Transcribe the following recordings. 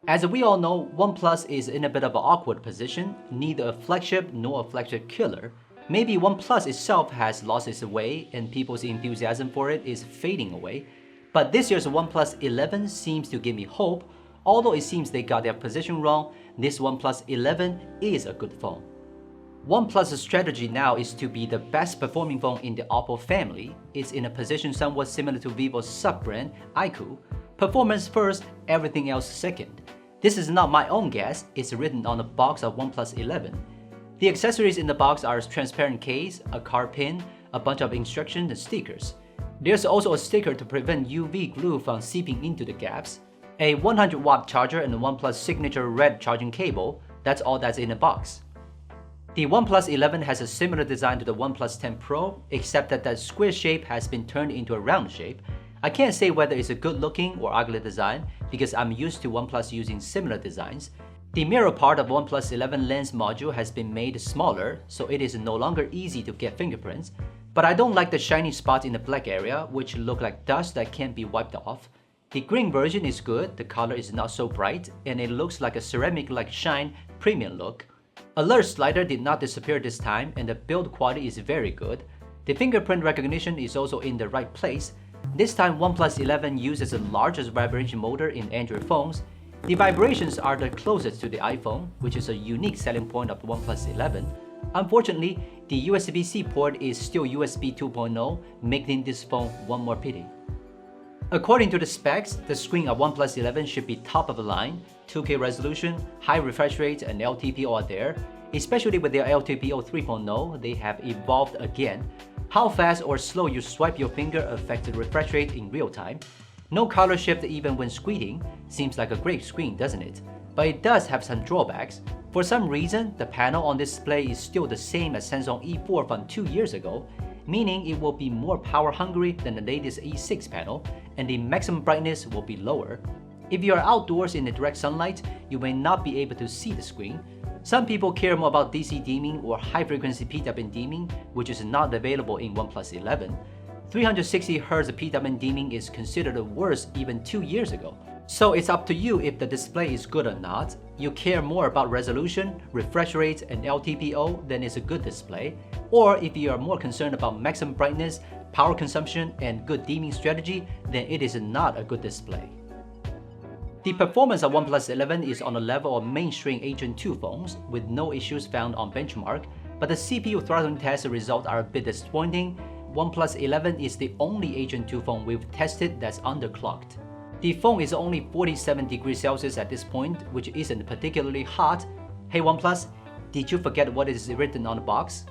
As we all know, OnePlus is in a bit of an awkward position, neither a flagship nor a flagship killer. Maybe OnePlus itself has lost its way and people's enthusiasm for it is fading away. But this year's OnePlus 11 seems to give me hope. Although it seems they got their position wrong, this OnePlus 11 is a good phone. OnePlus' strategy now is to be the best performing phone in the Oppo family. It's in a position somewhat similar to Vivo's sub-brand, iQOO. Performance first, everything else second. This is not my own guess, it's written on the box of OnePlus 11. The accessories in the box are a transparent case, a card pin, a bunch of instructions and stickers. There's also a sticker to prevent UV glue from seeping into the gaps, a 100-watt charger and a OnePlus signature red charging cable. That's all that's in the box. The OnePlus 11 has a similar design to the OnePlus 10 Pro, except that that square shape has been turned into a round shape. I can't say whether it's a good looking or ugly design because I'm used to OnePlus using similar designs. The mirror part of OnePlus 11 lens module has been made smaller, so it is no longer easy to get fingerprints. But I don't like the shiny spots in the black area, which look like dust that can't be wiped off. The green version is good, the color is not so bright, and it looks like a ceramic-like shine premium look. Alert slider did not disappear this time, and the build quality is very good. The fingerprint recognition is also in the right place. This time OnePlus 11 uses the largest vibration motor in Android phones. The vibrations are the closest to the iPhone, which is a unique selling point of the OnePlus 11. Unfortunately, the USB-C port is still USB 2.0, making this phone one more pity. According to the specs, the screen of OnePlus 11 should be top of the line. 2K resolution, high refresh rate, and LTPO are there. Especially with their LTPO 3.0, they have evolved again. How fast or slow you swipe your finger affects the refresh rate in real time. No color shift even when squinting. Seems like a great screen, doesn't it? But it does have some drawbacks. For some reason, the panel on display is still the same as Samsung E4 from 2 years ago, meaning it will be more power hungry than the latest E6 panel, and the maximum brightness will be lower. If you are outdoors in the direct sunlight, you may not be able to see the screen. Some people care more about DC dimming or high-frequency PWM dimming, which is not available in OnePlus 11. 360Hz PWM dimming is considered the worst even 2 years ago. So it's up to you if the display is good or not. You care more about resolution, refresh rate, and LTPO, then it's a good display. Or if you are more concerned about maximum brightness, power consumption, and good dimming strategy, then it is not a good display. The performance of OnePlus 11 is on the level of mainstream Agent 2 phones, with no issues found on benchmark, but the CPU throttling test results are a bit disappointing. OnePlus 11 is the only Agent 2 phone we've tested that's underclocked. The phone is only 47 degrees Celsius at this point, which isn't particularly hot. Hey OnePlus, did you forget what is written on the box?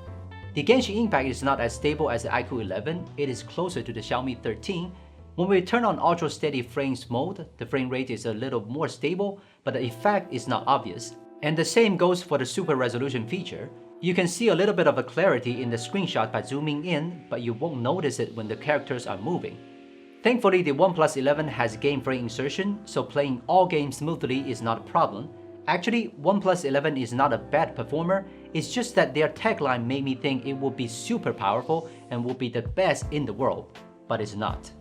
The Genshin Impact is not as stable as the iQOO 11, it is closer to the Xiaomi 13. When we turn on Ultra Steady Frames mode, the frame rate is a little more stable, but the effect is not obvious. And the same goes for the Super Resolution feature. You can see a little bit of a clarity in the screenshot by zooming in, but you won't notice it when the characters are moving. Thankfully, the OnePlus 11 has game frame insertion, so playing all games smoothly is not a problem. Actually, OnePlus 11 is not a bad performer, it's just that their tagline made me think it would be super powerful and would be the best in the world, but it's not.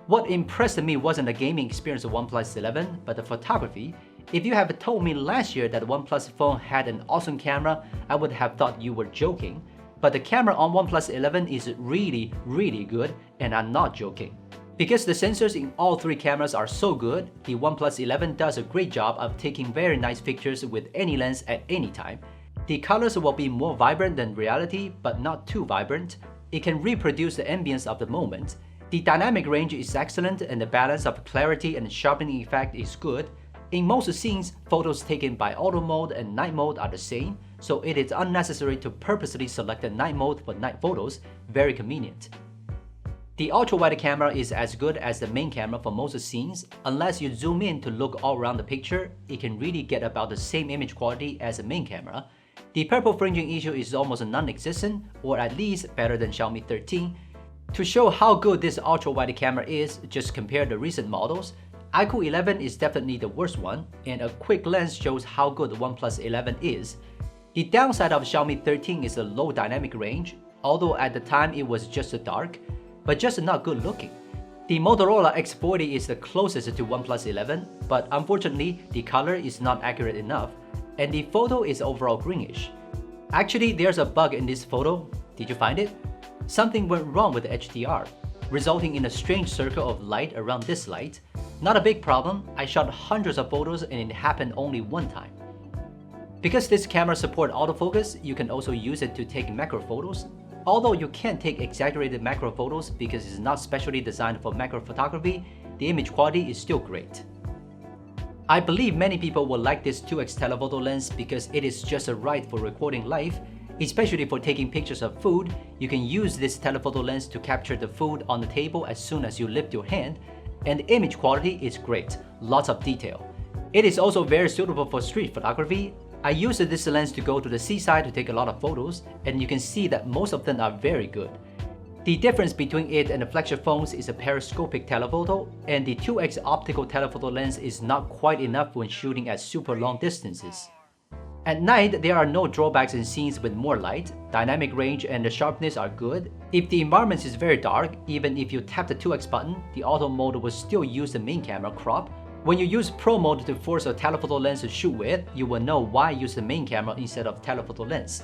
What impressed me wasn't the gaming experience of OnePlus 11, but the photography. If you had told me last year that the OnePlus phone had an awesome camera, I would have thought you were joking. But the camera on OnePlus 11 is really good, and I'm not joking. Because the sensors in all three cameras are so good, the OnePlus 11 does a great job of taking very nice pictures with any lens at any time. The colors will be more vibrant than reality, but not too vibrant. It can reproduce the ambience of the moment. The dynamic range is excellent and the balance of clarity and sharpening effect is good. In most scenes, photos taken by auto mode and night mode are the same, so it is unnecessary to purposely select the night mode for night photos, very convenient. The ultra-wide camera is as good as the main camera for most scenes. Unless you zoom in to look all around the picture, it can really get about the same image quality as the main camera. The purple fringing issue is almost non-existent, or at least better than Xiaomi 13. To show how good this ultra-wide camera is, just compare the recent models. iQOO 11 is definitely the worst one, and a quick glance shows how good the OnePlus 11 is. The downside of Xiaomi 13 is the low dynamic range, although at the time it was just dark, but just not good looking. The Motorola X40 is the closest to OnePlus 11, but unfortunately, the color is not accurate enough, and the photo is overall greenish. Actually, there's a bug in this photo. Did you find it? Something went wrong with the HDR, resulting in a strange circle of light around this light. Not a big problem. I shot hundreds of photos and it happened only one time. Because this camera supports autofocus, you can also use it to take macro photos. Although you can't take exaggerated macro photos because it's not specially designed for macro photography, the image quality is still great. I believe many people will like this 2x telephoto lens because it is just right for recording live, especially for taking pictures of food. You can use this telephoto lens to capture the food on the table as soon as you lift your hand, and the image quality is great, lots of detail. It is also very suitable for street photography. I used this lens to go to the seaside to take a lot of photos, and you can see that most of them are very good. The difference between it and the flagship phones is a periscopic telephoto, and the 2x optical telephoto lens is not quite enough when shooting at super long distances. At night, there are no drawbacks in scenes with more light. Dynamic range and the sharpness are good. If the environment is very dark, even if you tap the 2x button, the auto mode will still use the main camera crop. When you use Pro mode to force a telephoto lens to shoot with, you will know why use the main camera instead of telephoto lens.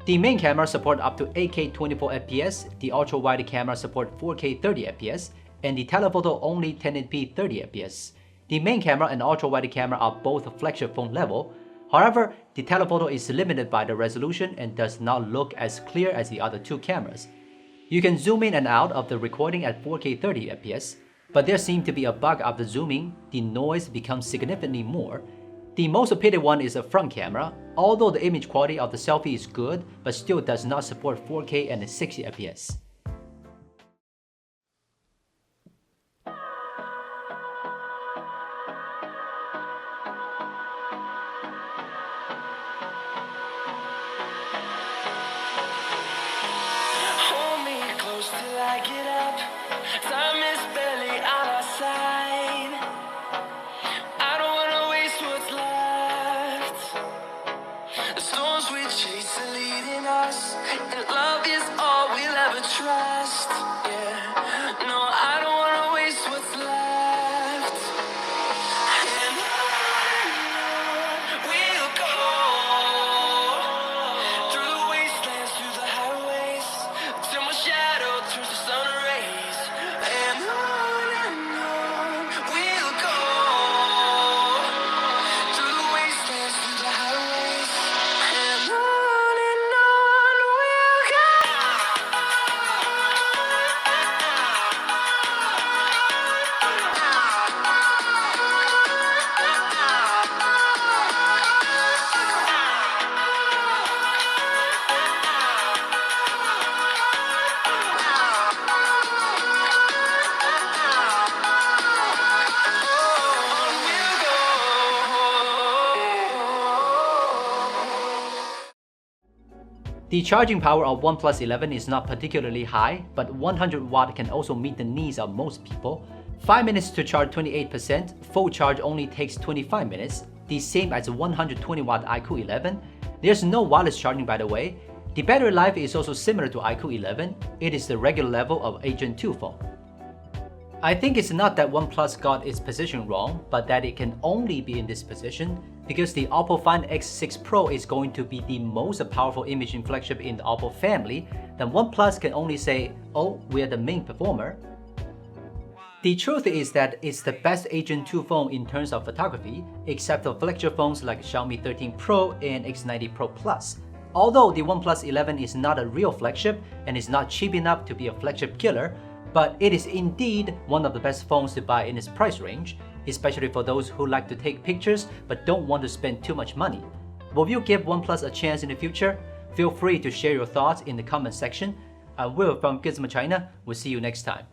The main camera supports up to 8K 24fps, the ultra-wide camera supports 4K 30fps, and the telephoto only 1080p 30fps. The main camera and ultra-wide camera are both flagship phone level. However, the telephoto is limited by the resolution and does not look as clear as the other two cameras. You can zoom in and out of the recording at 4K 30fps, but there seems to be a bug after zooming. The noise becomes significantly more. The most repeated one is the front camera. Although the image quality of the selfie is good, but still does not support 4K and 60fps. Hold me close till I get up. Time is barely on our side. I don't wanna waste what's left. The storms we chase are leading us, and love is all we'll ever trust. Yeah, no, I don't wanna waste what's left. And on we'll go, through the wastelands, through the highways, till my shadow turns to sun rays. And on we'll go, through the wastelands, through the highways. And on we'll go. The charging power of OnePlus 11 is not particularly high, but 100 watt can also meet the needs of most people. 5 minutes to charge 28%, full charge only takes 25 minutes, the same as a 120 watt iQOO 11. There's no wireless charging, by the way. The battery life is also similar to iQOO 11. It is the regular level of a Gen 2 phone. I think it's not that OnePlus got its position wrong, but that it can only be in this position because the Oppo Find X6 Pro is going to be the most powerful imaging flagship in the Oppo family. Then OnePlus can only say, oh, we're the main performer. The truth is that it's the best Gen 2 phone in terms of photography, except for flagship phones like Xiaomi 13 Pro and X90 Pro Plus. Although the OnePlus 11 is not a real flagship and is not cheap enough to be a flagship killer, but it is indeed one of the best phones to buy in its price range, especially for those who like to take pictures but don't want to spend too much money. Will you give OnePlus a chance in the future? Feel free to share your thoughts in the comment section. I will from Gizmochina. We'll see you next time.